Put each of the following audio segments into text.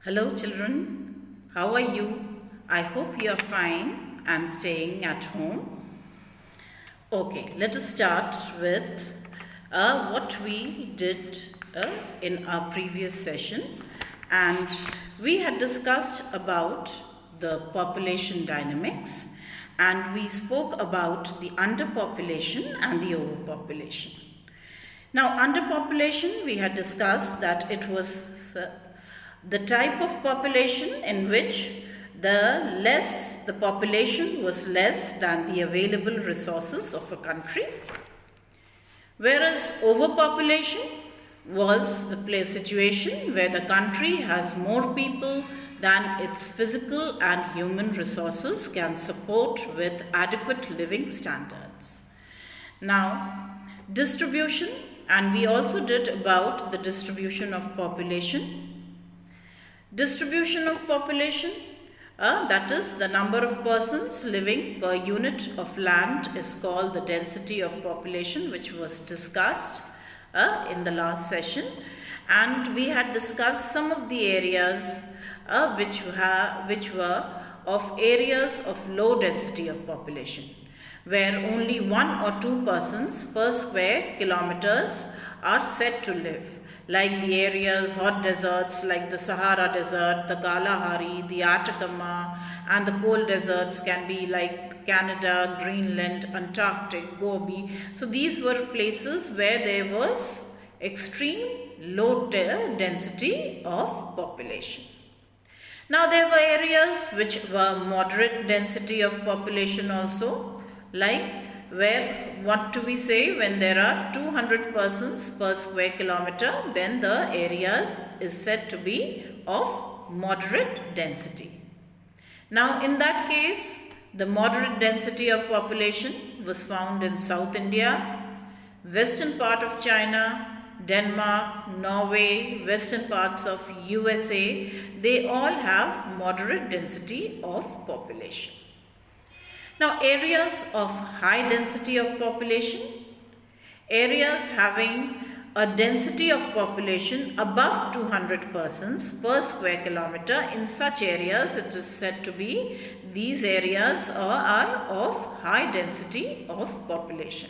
Hello, children. How are you? I hope you are fine and staying at home. Okay, let us start with what we did in our previous session. And we had discussed about the population dynamics, and we spoke about the underpopulation and the overpopulation. Now, underpopulation, we had discussed that it was the type of population in which the population was less than the available resources of a country, whereas overpopulation was the situation where the country has more people than its physical and human resources can support with adequate living standards. Now, distribution, and we also did about the distribution of population. Distribution of population, that is the number of persons living per unit of land, is called the density of population, which was discussed in the last session. And we had discussed some of the areas which were of areas of low density of population, where only 1 or 2 persons per square kilometers are said to live, like the areas, hot deserts like the Sahara Desert, the Kalahari, the Atacama, and the cold deserts can be like Canada, Greenland, Antarctic, Gobi. So these were places where there was extreme low density of population. Now there were areas which were moderate density of population also, like where, what do we say, when there are 200 persons per square kilometer, then the areas is said to be of moderate density. Now in that case, the moderate density of population was found in South India, western part of China, Denmark, Norway, western parts of USA. They all have moderate density of population. Now, areas of high density of population, areas having a density of population above 200 persons per square kilometer, in such areas it is said to be, these areas are of high density of population.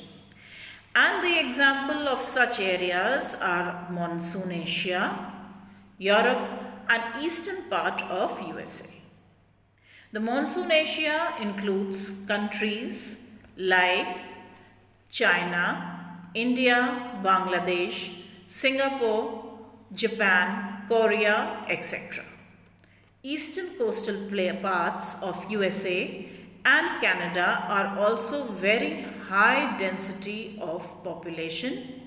And the example of such areas are Monsoon Asia, Europe, and eastern part of USA. The Monsoon Asia includes countries like China, India, Bangladesh, Singapore, Japan, Korea, etc. Eastern coastal parts of USA and Canada are also very high density of population.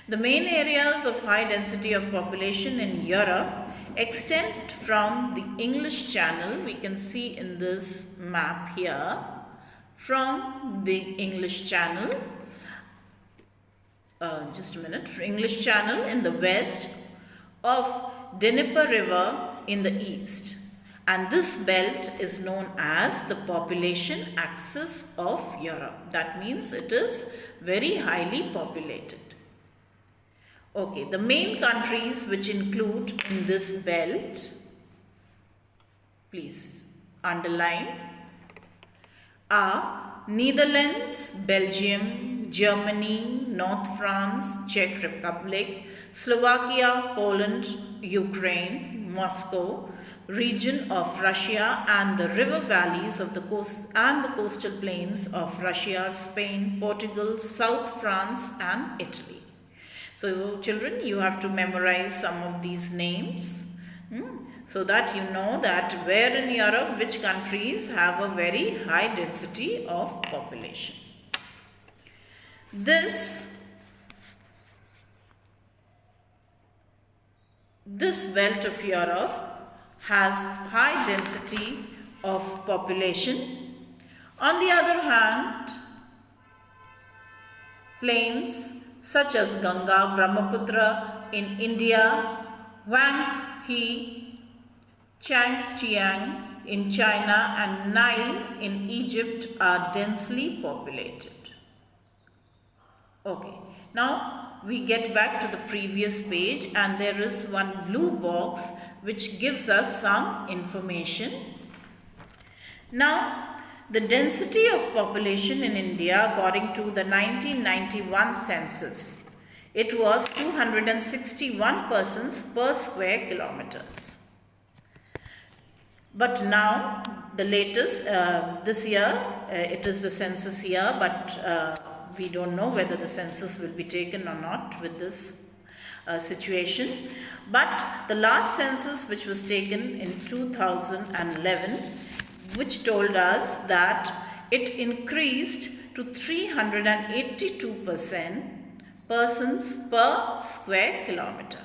The main areas of high density of population in Europe extend from the English Channel. We can see in this map here, from the English Channel, English Channel in the west, of Dnieper River in the east. And this belt is known as the population axis of Europe. That means it is very highly populated. Okay, the main countries which include in this belt, please underline, are Netherlands, Belgium, Germany, North France, Czech Republic, Slovakia, Poland, Ukraine, Moscow, region of Russia, and the river valleys of the coast and the coastal plains of Russia, Spain, Portugal, South France, and Italy. So children, you have to memorize some of these names so that you know that where in Europe which countries have a very high density of population. This belt of Europe has high density of population. On the other hand, plains such as Ganga, Brahmaputra in India, Huang He, Changjiang in China, and Nile in Egypt are densely populated. Okay, now we get back to the previous page, and there is one blue box which gives us some information. Now, the density of population in India according to the 1991 census, it was 261 persons per square kilometers. But now, the latest, this year, it is the census year, but we don't know whether the census will be taken or not with this situation. But the last census, which was taken in 2011, which told us that it increased to 382 persons per square kilometer.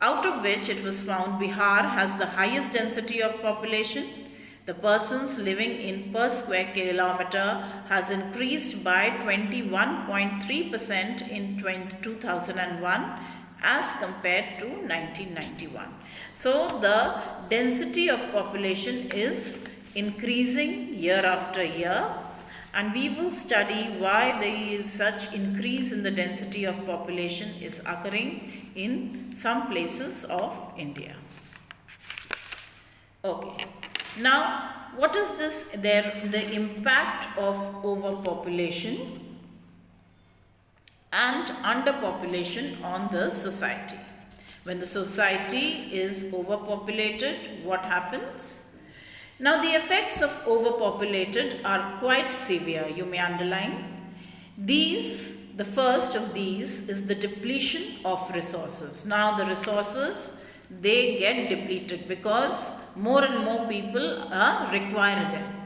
Out of which it was found Bihar has the highest density of population. The persons living in per square kilometer has increased by 21.3% in 2001 as compared to 1991. So the density of population is increasing year after year, and we will study why there is such increase in the density of population is occurring in some places of India. Okay. Now, what is this? The impact of overpopulation and underpopulation on the society. When the society is overpopulated, what happens? Now, the effects of overpopulated are quite severe. You may underline. The first of these is the depletion of resources. Now, the resources, they get depleted because more and more people require them.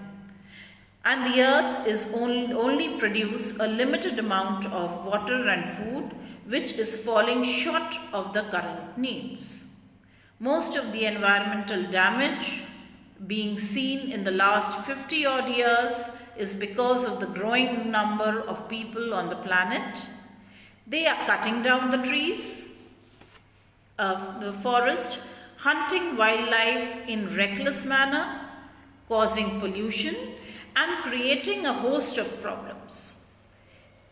And the earth is only produce a limited amount of water and food, which is falling short of the current needs. Most of the environmental damage being seen in the last 50 odd years is because of the growing number of people on the planet. They are cutting down the trees of the forest, hunting wildlife in reckless manner, causing pollution and creating a host of problems.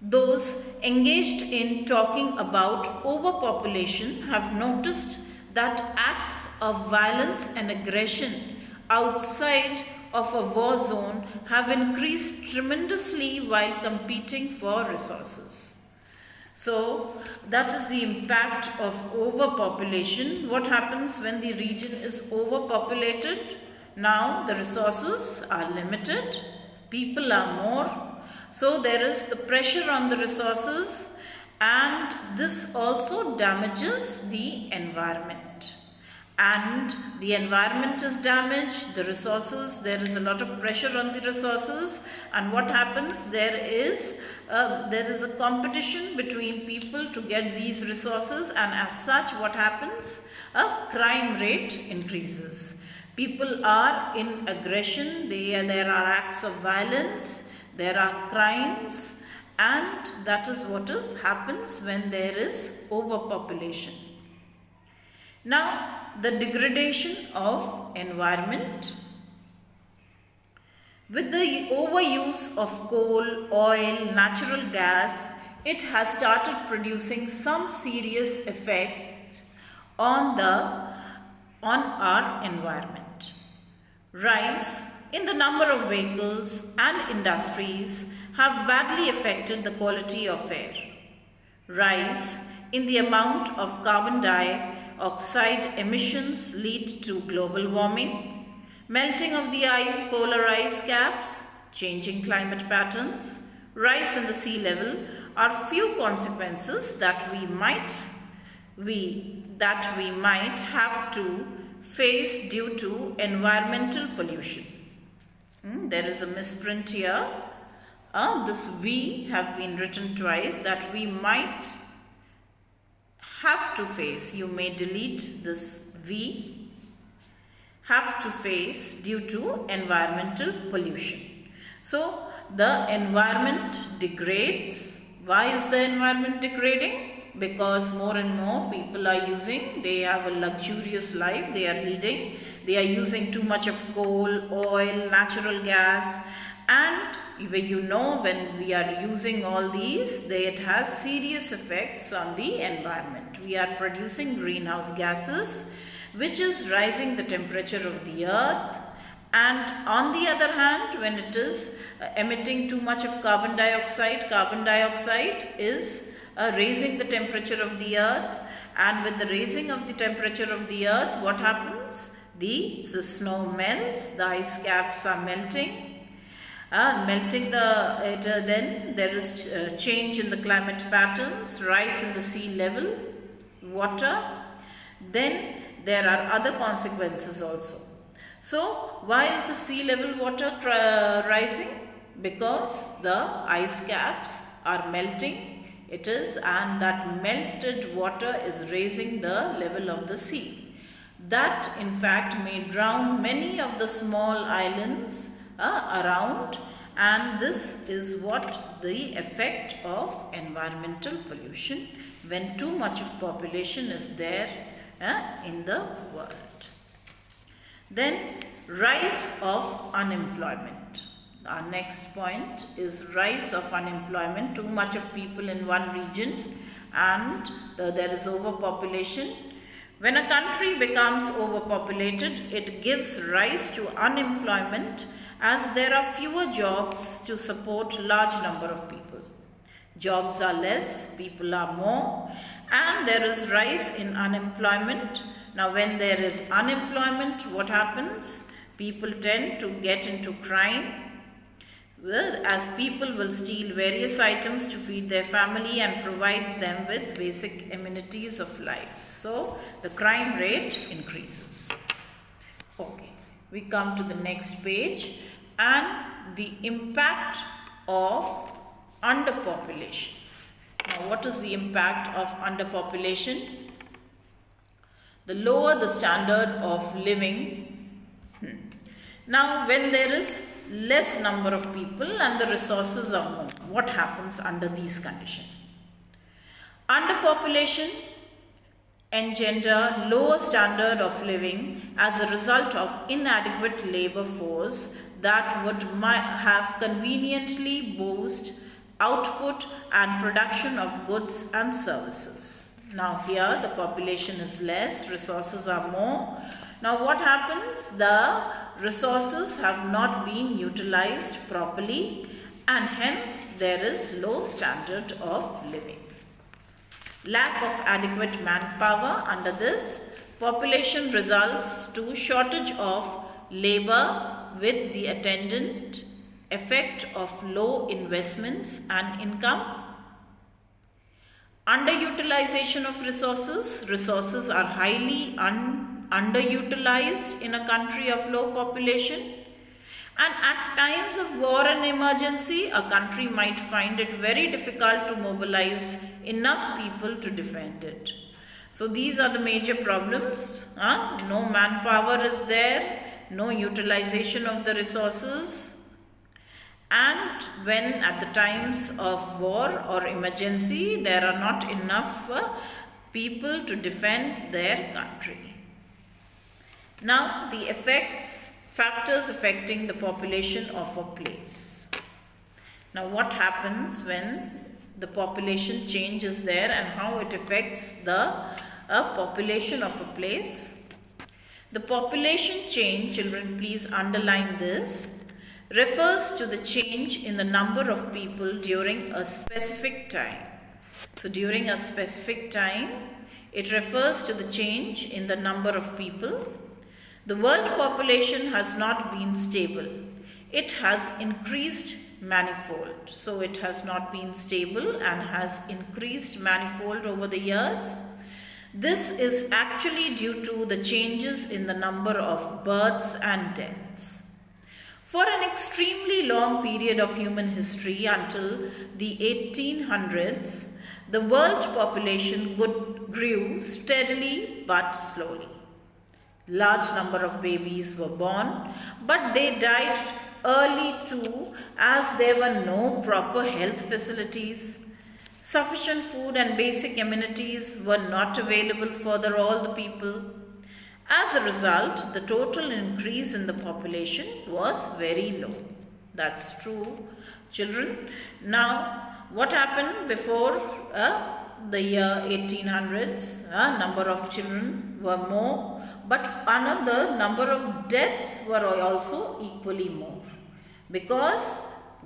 Those engaged in talking about overpopulation have noticed that acts of violence and aggression outside of a war zone have increased tremendously while competing for resources. So that is the impact of overpopulation. What happens when the region is overpopulated? Now the resources are limited, people are more, so there is the pressure on the resources, and this also damages the environment. And the environment is damaged, the resources, there is a lot of pressure on the resources, and what happens? There is a competition between people to get these resources, and as such what happens? A crime rate increases. People are in aggression, there are acts of violence, there are crimes, and that is what happens when there is overpopulation. Now, the degradation of environment. With the overuse of coal, oil, natural gas, it has started producing some serious effect on our environment. Rise in the number of vehicles and industries have badly affected the quality of air. Rise in the amount of carbon dioxide emissions lead to global warming, melting of the polar ice caps, changing climate patterns, rise in the sea level are few consequences that we might have to face due to environmental pollution. There is a misprint here. This we have been written twice, that we might have to face. You may delete this we. Have to face due to environmental pollution. So the environment degrades. Why is the environment degrading? Because more and more people are using, they have a luxurious life they are leading. They are using too much of coal, oil, natural gas, and when we are using all these, it has serious effects on the environment. We are producing greenhouse gases. which is rising the temperature of the earth. And on the other hand, when it is emitting too much of carbon dioxide is raising the temperature of the earth. And with the raising of the temperature of the earth, what happens? The snow melts, the ice caps are melting. Then there is change in the climate patterns, rise in the sea level, water. Then there are other consequences also. So, why is the sea level water rising? Because the ice caps are melting. It is, and that melted water is raising the level of the sea. That in fact may drown many of the small islands around, and this is what the effect of environmental pollution when too much of population is there in the world. Then rise of unemployment. Our next point is rise of unemployment. Too much of people in one region and there is overpopulation. When a country becomes overpopulated, it gives rise to unemployment as there are fewer jobs to support large number of people. Jobs are less, people are more, and there is rise in unemployment. Now when there is unemployment, what happens? People tend to get into crime, as people will steal various items to feed their family and provide them with basic amenities of life. So the crime rate increases. Okay, we come to the next page, and the impact of underpopulation. Now what is the impact of underpopulation? The lower the standard of living. Now when there is less number of people and the resources are more, what happens under these conditions? Underpopulation engender lower standard of living as a result of inadequate labor force that would have conveniently boost output and production of goods and services. Now here the population is less, resources are more. Now what happens? The resources have not been utilized properly, and hence there is low standard of living. Lack of adequate manpower. Under this, population results to shortage of labor with the attendant effect of low investments and income. Underutilization of resources. Resources are highly underutilized in a country of low population, and at times of war and emergency, a country might find it very difficult to mobilize enough people to defend it. So these are the major problems. No manpower is there, no utilization of the resources, and when at the times of war or emergency, there are not enough people to defend their country. Now the factors affecting the population of a place. Now what happens when the population change is there and how it affects the population of a place? The population change, children please underline this, refers to the change in the number of people during a specific time. So during a specific time, it refers to the change in the number of people. The world population has not been stable. It has increased manifold. So it has not been stable and has increased manifold over the years. This is actually due to the changes in the number of births and deaths. For an extremely long period of human history until the 1800s, the world population grew steadily but slowly. Large number of babies were born, but they died early too, as there were no proper health facilities. Sufficient food and basic amenities were not available for all the people. As a result, the total increase in the population was very low. That's true, children. Now, what happened before the year 1800s? Number of children were more, but another number of deaths were also equally more. Because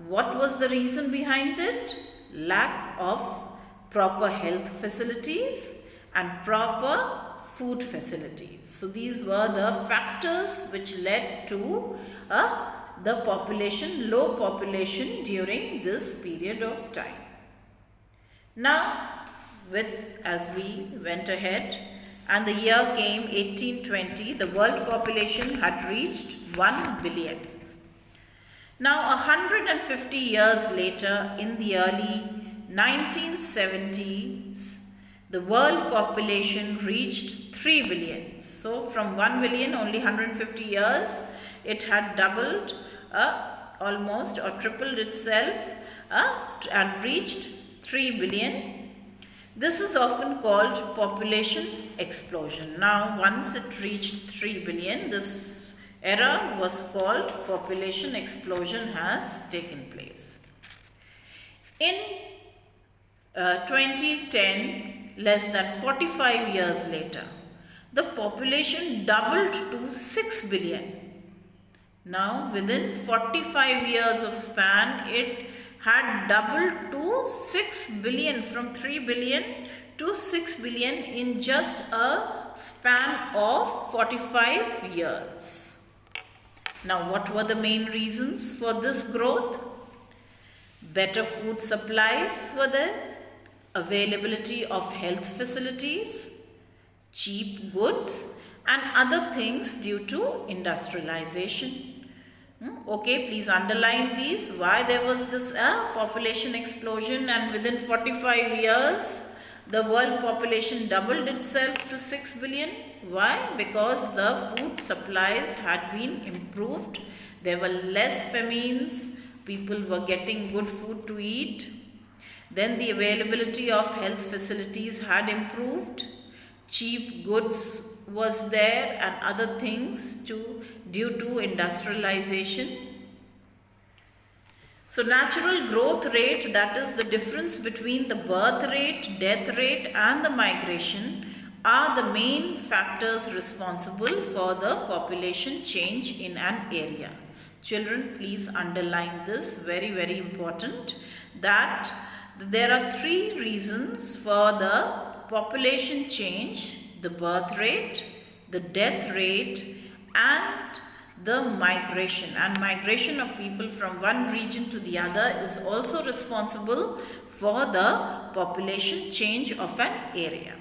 what was the reason behind it? Lack of proper health facilities and proper food facilities. So these were the factors which led to the low population during this period of time. Now, as we went ahead and the year came 1820, the world population had reached 1 billion. Now, 150 years later, in the early 1970s, the world population reached 3 billion. So, from 1 billion, only 150 years, it had doubled, almost or tripled itself and reached 3 billion. This is often called population explosion. Now, once it reached 3 billion, this era was called population explosion has taken place. In 2010, less than 45 years later, the population doubled to 6 billion. Now, within 45 years of span, it had doubled to 6 billion, from 3 billion to 6 billion in just a span of 45 years. Now, what were the main reasons for this growth? Better food supplies were there, availability of health facilities, cheap goods, and other things due to industrialization. Okay, please underline these. Why there was this population explosion, and within 45 years the world population doubled itself to 6 billion. Why? Because the food supplies had been improved. There were less famines. People were getting good food to eat. Then the availability of health facilities had improved. Cheap goods was there and other things due to industrialization. So natural growth rate, that is the difference between the birth rate, death rate and the migration, are the main factors responsible for the population change in an area. Children, please underline this, very, very important, that there are 3 reasons for the population change: the birth rate, the death rate and the migration. And migration of people from one region to the other is also responsible for the population change of an area.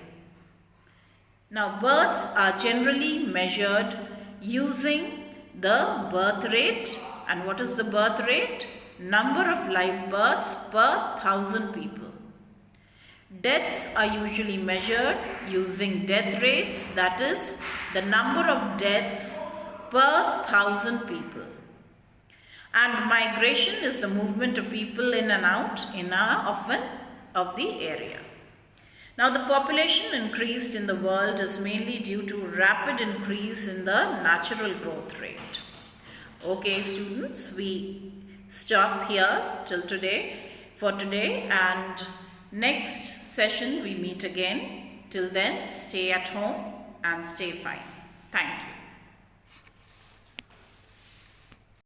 Now, births are generally measured using the birth rate. And what is the birth rate? Number of live births per 1,000 people. Deaths are usually measured using death rates, that is the number of deaths per 1,000 people. And migration is the movement of people in and out of the area. Now, the population increased in the world is mainly due to rapid increase in the natural growth rate. Okay, students, we stop here for today, and next session we meet again. Till then, stay at home and stay fine. Thank you.